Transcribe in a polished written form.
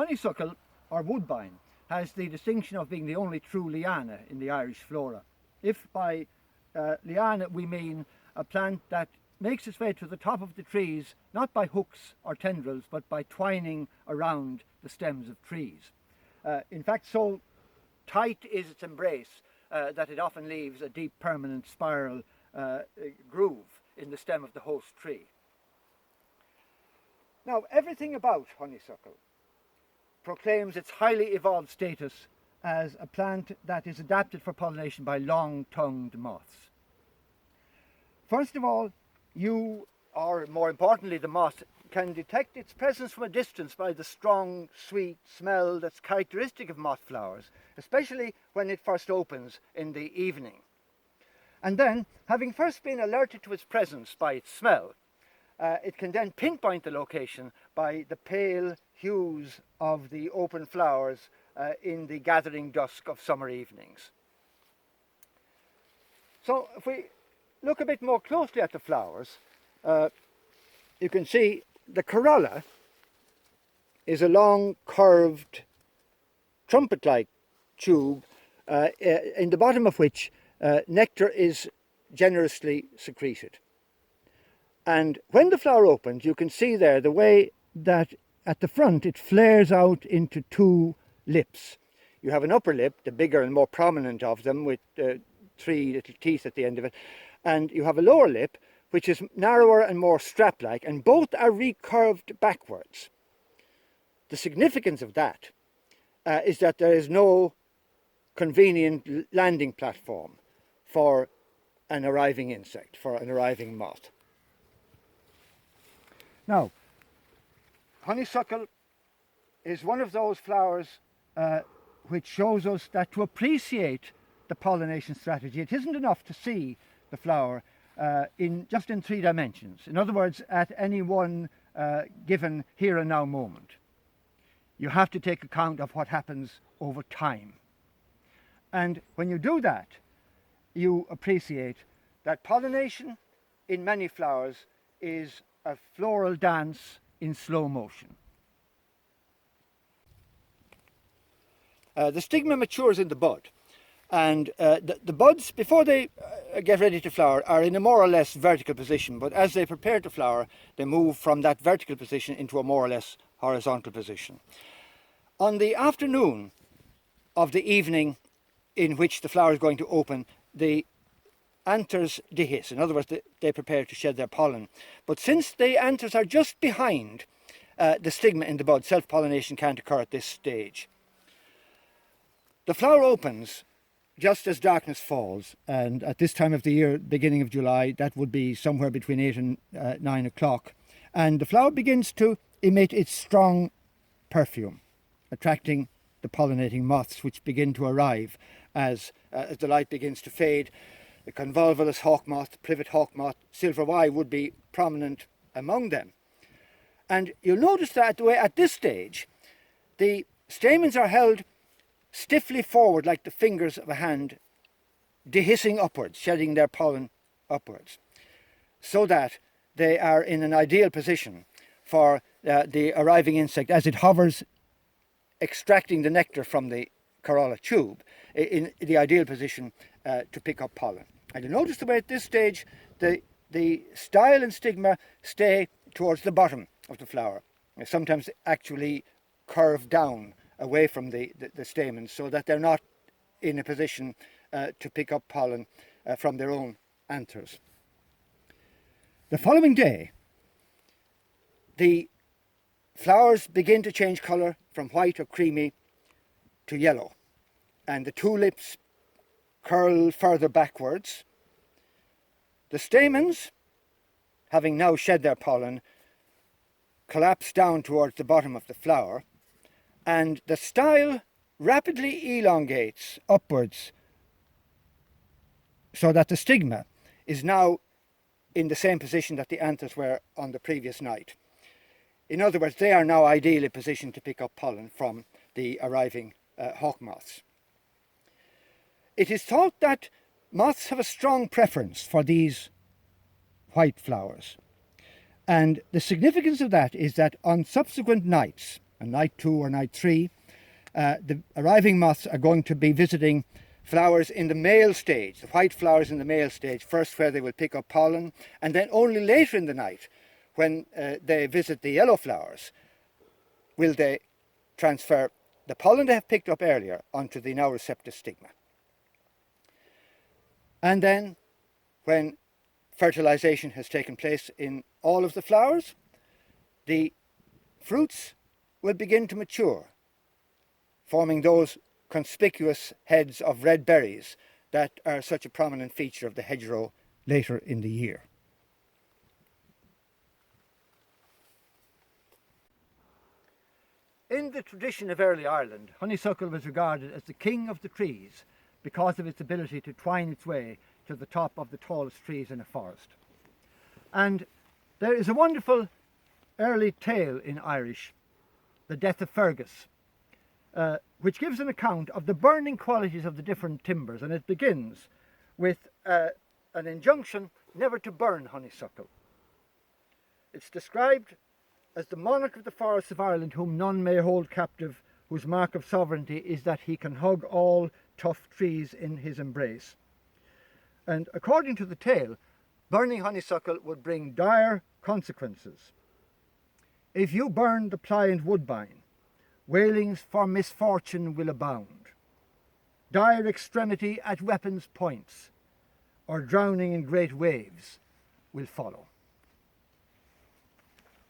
Honeysuckle, or woodbine, has the distinction of being the only true liana in the Irish flora. If by liana we mean a plant that makes its way to the top of the trees, not by hooks or tendrils, but by twining around the stems of trees. In fact, so tight is its embrace that it often leaves a deep permanent spiral groove in the stem of the host tree. Now, everything about honeysuckle proclaims its highly evolved status as a plant that is adapted for pollination by long-tongued moths. First of all, you, or more importantly the moth, can detect its presence from a distance by the strong, sweet smell that's characteristic of moth flowers, especially when it first opens in the evening. And then, having first been alerted to its presence by its smell, it can then pinpoint the location by the pale hues of the open flowers in the gathering dusk of summer evenings. So if we look a bit more closely at the flowers, you can see the corolla is a long curved trumpet-like tube in the bottom of which nectar is generously secreted. And when the flower opens, you can see there the way that at the front it flares out into two lips. You have an upper lip, the bigger and more prominent of them, with 3 little teeth at the end of it, and you have a lower lip which is narrower and more strap-like, and both are recurved backwards. The significance of that is that there is no convenient landing platform for an arriving insect, for an arriving moth. Now, honeysuckle is one of those flowers which shows us that to appreciate the pollination strategy, it isn't enough to see the flower just in 3 dimensions. In other words, at any one given here and now moment. You have to take account of what happens over time. And when you do that, you appreciate that pollination in many flowers is a floral dance in slow motion. The stigma matures in the bud, and the buds, before they get ready to flower, are in a more or less vertical position, but as they prepare to flower, they move from that vertical position into a more or less horizontal position. On the afternoon of the evening in which the flower is going to open, the anthers dehisce. In other words, they prepare to shed their pollen. But since the anthers are just behind the stigma in the bud, self-pollination can't occur at this stage. The flower opens just as darkness falls, and at this time of the year, beginning of July, that would be somewhere between 8 and 9 o'clock, and the flower begins to emit its strong perfume, attracting the pollinating moths, which begin to arrive as the light begins to fade. The convolvulus hawk moth, privet hawk moth, silver Y would be prominent among them. And you'll notice that at this stage, the stamens are held stiffly forward like the fingers of a hand, dehissing upwards, shedding their pollen upwards, so that they are in an ideal position for the arriving insect as it hovers, extracting the nectar from the corolla tube, in the ideal position to pick up pollen. And you notice the way at this stage the style and stigma stay towards the bottom of the flower, sometimes actually curve down away from the stamens, so that they're not in a position to pick up pollen from their own anthers. The following day, the flowers begin to change colour from white or creamy to yellow, and the two lips curl further backwards. The stamens, having now shed their pollen, collapse down towards the bottom of the flower, and the style rapidly elongates upwards, so that the stigma is now in the same position that the anthers were on the previous night. In other words, they are now ideally positioned to pick up pollen from the arriving hawk moths. It is thought that moths have a strong preference for these white flowers, and the significance of that is that on subsequent nights, on night 2 or night 3, the arriving moths are going to be visiting flowers in the male stage, the white flowers in the male stage, first where they will pick up pollen, and then only later in the night, when they visit the yellow flowers, will they transfer the pollen they have picked up earlier onto the now receptive stigma. And then, when fertilization has taken place in all of the flowers, the fruits will begin to mature, forming those conspicuous heads of red berries that are such a prominent feature of the hedgerow later in the year. In the tradition of early Ireland, honeysuckle was regarded as the king of the trees because of its ability to twine its way to the top of the tallest trees in a forest. And there is a wonderful early tale in Irish, The Death of Fergus, which gives an account of the burning qualities of the different timbers, and it begins with an injunction never to burn honeysuckle. It's described as the monarch of the forests of Ireland, whom none may hold captive, whose mark of sovereignty is that he can hug all tough trees in his embrace. And according to the tale, burning honeysuckle would bring dire consequences. If you burn the pliant woodbine, wailings for misfortune will abound. Dire extremity at weapons' points, or drowning in great waves will follow.